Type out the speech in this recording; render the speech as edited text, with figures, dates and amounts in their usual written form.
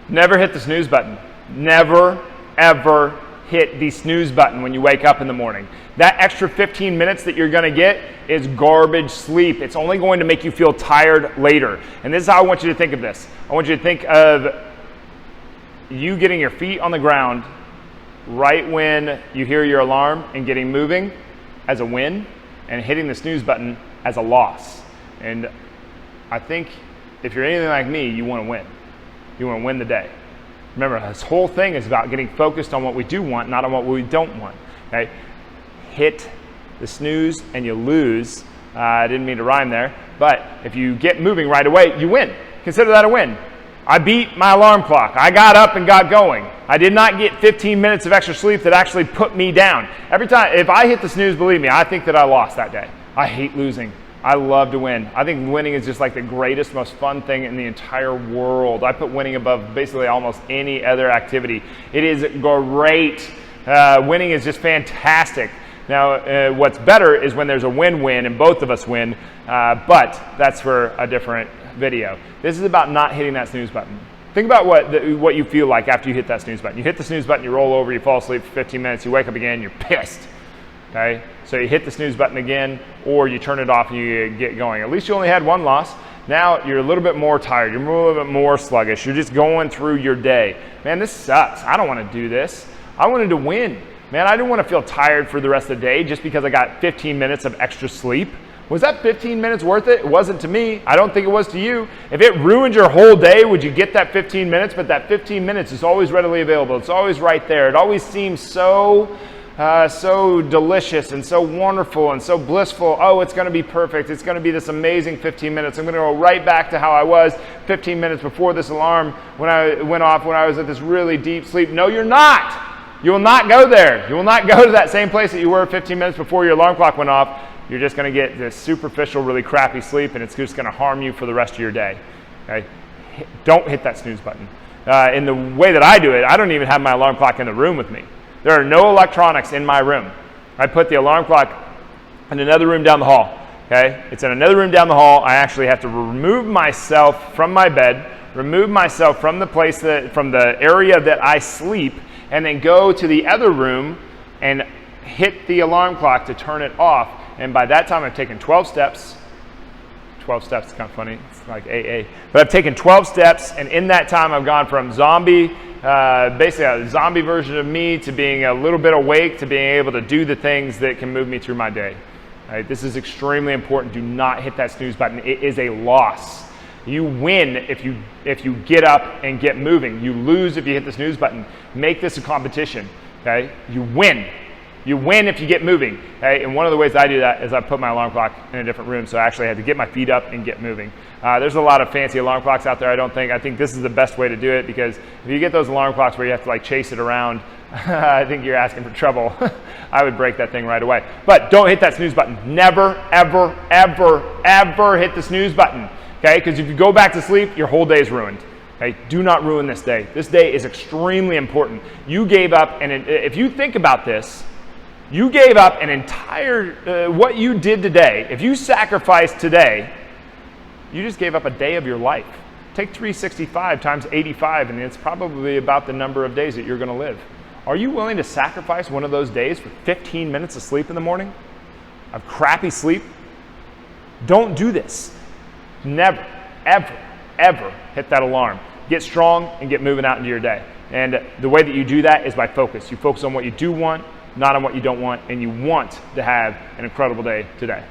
Never hit the snooze button. Never, ever hit the snooze button when you wake up in the morning. That extra 15 minutes that you're going to get is garbage sleep. It's only going to make you feel tired later. And this is how I want you to think of this. I want you to think of you getting your feet on the ground right when you hear your alarm and getting moving as a win, and hitting the snooze button as a loss. And I think if you're anything like me, you want to win. You want to win the day. Remember, this whole thing is about getting focused on what we do want, not on what we don't want. Okay? Hit the snooze and you lose. I didn't mean to rhyme there, but if you get moving right away, you win. Consider that a win. I beat my alarm clock. I got up and got going. I did not get 15 minutes of extra sleep that actually put me down. Every time, if I hit the snooze, believe me, I think that I lost that day. I hate losing. I love to win. I think winning is just like the greatest, most fun thing in the entire world. I put winning above basically almost any other activity. It is great. Winning is just fantastic. Now, what's better is when there's a win-win and both of us win, but that's for a different video. This is about not hitting that snooze button. Think about what you feel like after you hit that snooze button. You hit the snooze button, you roll over, you fall asleep for 15 minutes, you wake up again, you're pissed. Okay? So you hit the snooze button again, or you turn it off and you get going. At least you only had one loss. Now you're a little bit more tired. You're a little bit more sluggish. You're just going through your day. Man, this sucks. I don't want to do this. I wanted to win. Man, I didn't want to feel tired for the rest of the day just because I got 15 minutes of extra sleep. Was that 15 minutes worth it? It wasn't to me. I don't think it was to you. If it ruined your whole day, would you get that 15 minutes? But that 15 minutes is always readily available. It's always right there. It always seems so delicious and so wonderful and so blissful. Oh, it's going to be perfect. It's going to be this amazing 15 minutes. I'm going to go right back to how I was 15 minutes before this alarm when I went off, when I was at this really deep sleep. No, you're not. You will not go there. You will not go to that same place that you were 15 minutes before your alarm clock went off. You're just going to get this superficial, really crappy sleep, and it's just going to harm you for the rest of your day. Okay? Don't hit that snooze button. In the way that I do it, I don't even have my alarm clock in the room with me. There are no electronics in my room. I put the alarm clock in another room down the hall. Okay? It's in another room down the hall. I actually have to remove myself from my bed, remove myself from the place from the area that I sleep, and then go to the other room and hit the alarm clock to turn it off. And by that time, I've taken 12 steps. 12 steps is kind of funny. It's like AA. But I've taken 12 steps, and in that time, I've gone from zombie, basically a zombie version of me, to being a little bit awake, to being able to do the things that can move me through my day. Right? This is extremely important. Do not hit that snooze button. It is a loss. You win if you get up and get moving. You lose if you hit the snooze button. Make this a competition. Okay? You win. You win if you get moving. Okay? And one of the ways I do that is I put my alarm clock in a different room, so I actually have to get my feet up and get moving. There's a lot of fancy alarm clocks out there. I think this is the best way to do it, because if you get those alarm clocks where you have to like chase it around, I think you're asking for trouble. I would break that thing right away. But don't hit that snooze button. Never, ever, ever, ever hit the snooze button. Okay? Because if you go back to sleep, your whole day is ruined. Okay? Do not ruin this day. This day is extremely important. You gave up, and if you think about this, you gave up an entire, what you did today. If you sacrificed today, you just gave up a day of your life. Take 365 times 85, and it's probably about the number of days that you're going to live. Are you willing to sacrifice one of those days for 15 minutes of sleep in the morning? Of crappy sleep? Don't do this. Never, ever, ever hit that alarm. Get strong and get moving out into your day. And the way that you do that is by focus. You focus on what you do want, not on what you don't want, and you want to have an incredible day today.